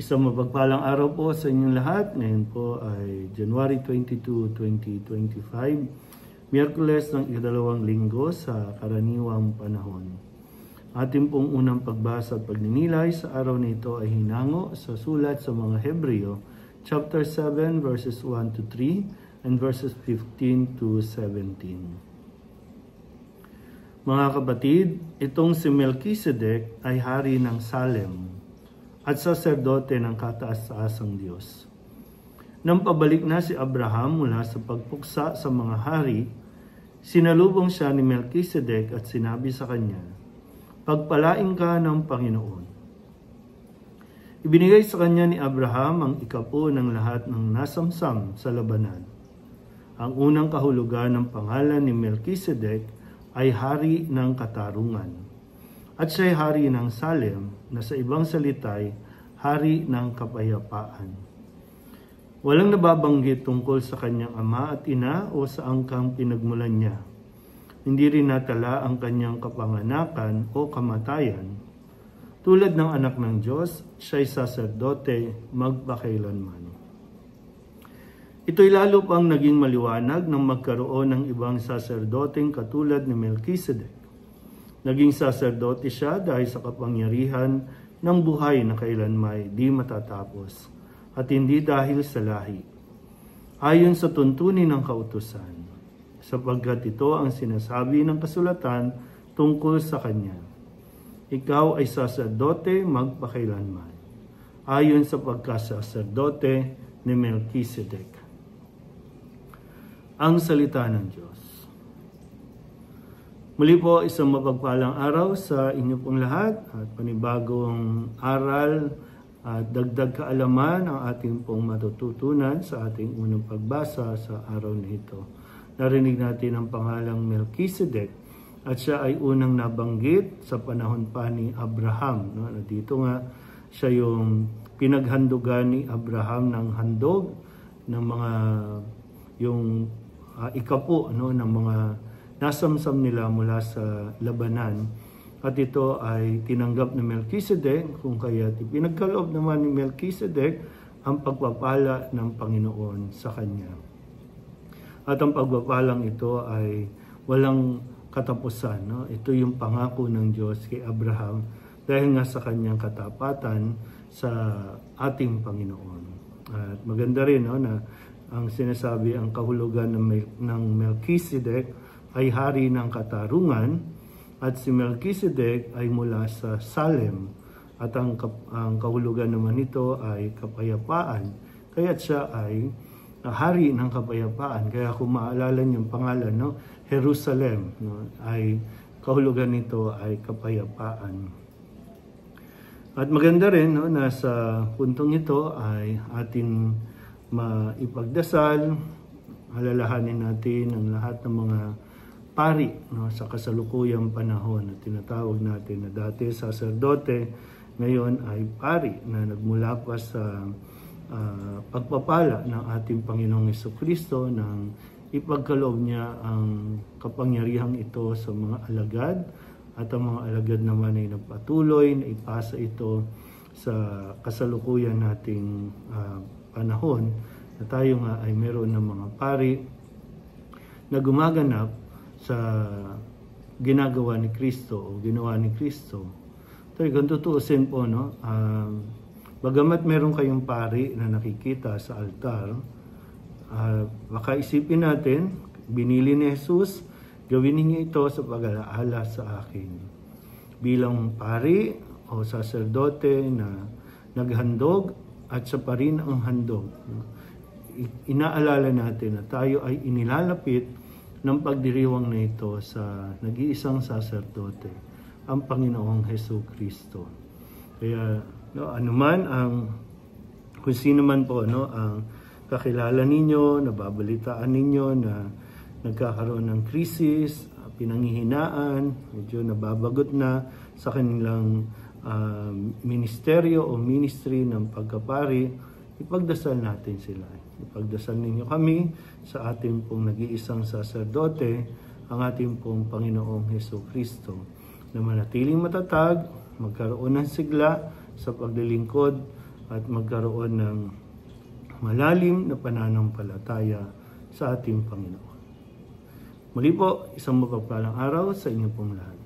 Isang mapagpalang araw po sa inyong lahat. Ngayon po ay January 22, 2025, Miyerkules ng ikadalawang linggo sa karaniwang panahon. Ating pong unang pagbasa at pagninilay sa araw na ito ay hinango sa sulat sa mga Hebreo, chapter 7, verses 1 to 3 and verses 15 to 17. Mga kapatid, itong si Melchizedek ay hari ng Salem at saserdote ng kataas-taasang Diyos. Nang pabalik na si Abraham mula sa pagpuksa sa mga hari, sinalubong siya ni Melchizedek at sinabi sa kanya, "Pagpalain ka ng Panginoon." Ibinigay sa kanya ni Abraham ang ikapo ng lahat ng nasamsam sa labanan. Ang unang kahulugan ng pangalan ni Melchizedek ay hari ng katarungan. At siya'y hari ng Salem, na sa ibang salita'y hari ng kapayapaan. Walang nababanggit tungkol sa kanyang ama at ina o sa angkang pinagmulan niya. Hindi rin natala ang kanyang kapanganakan o kamatayan. Tulad ng anak ng Diyos, siya'y saserdote magpakailanman. Ito'y lalo pang naging maliwanag nang magkaroon ng ibang saserdoteng katulad ni Melchizedek. Naging saserdote siya dahil sa kapangyarihan ng buhay na kailanmay di matatapos at hindi dahil sa lahi. Ayon sa tuntunin ng kautusan, sapagkat ito ang sinasabi ng kasulatan tungkol sa kanya. Ikaw ay saserdote magpakailanman, ayon sa pagkasaserdote ni Melchizedek. Ang salita ng Diyos. Muli po, isang mapagpalang araw sa inyo pong lahat at panibagong aral at dagdag kaalaman ang ating pong matututunan sa ating unang pagbasa sa araw na ito. Narinig natin ang pangalang Melchizedek at siya ay unang nabanggit sa panahon pa ni Abraham. Dito nga siya yung pinaghandugan ni Abraham ng handog ng mga ikapo ng mga nasamsam nila mula sa labanan. At ito ay tinanggap ni Melchizedek, kung kaya't ipinagkaloob naman ni Melchizedek ang pagpapala ng Panginoon sa kanya. At ang pagpapalang ito ay walang katapusan. Ito yung pangako ng Diyos kay Abraham dahil nga sa kanyang katapatan sa ating Panginoon. At maganda rin na ang sinasabi, ang kahulugan ng Melchizedek ay hari ng katarungan at si Melchizedek ay mula sa Salem at ang kahulugan naman nito ay kapayapaan. Kaya siya ay hari ng kapayapaan. Kaya kung maalala niyo yung pangalan, Jerusalem, ay kahulugan nito ay kapayapaan. At maganda rin na sa puntong ito ay ating maipagdasal, alalahanin natin ang lahat ng mga pari sa kasalukuyang panahon na tinatawag natin na dati saserdote, ngayon ay pari na nagmula pa sa pagpapala ng ating Panginoong Jesucristo nang ipagkaloob niya ang kapangyarihang ito sa mga alagad at ang mga alagad naman ay nagpatuloy na ipasa ito sa kasalukuyan nating panahon na tayo nga ay meron ng mga pari na gumaganap sa ginagawa ni Kristo o ginawa ni Kristo. So, kung tutuusin po, bagamat meron kayong pari na nakikita sa altar, baka isipin natin, binili ni Jesus, gawin niyo ito sa pag-alaala sa akin. Bilang pari o saserdote na naghandog at siya pa rin ang handog. Inaalala natin na tayo ay inilalapit ng pagdiriwang na ito sa nag-iisang saserdote, ang Panginoong Jesucristo. Kaya anuman kung sino man po ang kakilala ninyo, nababalitaan ninyo na nagkakaroon ng krisis, pinanghihinaan, medyo nababagot na sa kanilang ministeryo o ministry ng pagkapari, ipagdasal natin sila. Ipagdasal ninyo kami sa ating pong nag-iisang saserdote, ang ating pong Panginoong Jesucristo, na manatiling matatag, magkaroon ng sigla sa paglilingkod at magkaroon ng malalim na pananampalataya sa ating Panginoon. Muli po, isang mapagpalang araw sa inyo pong lahat.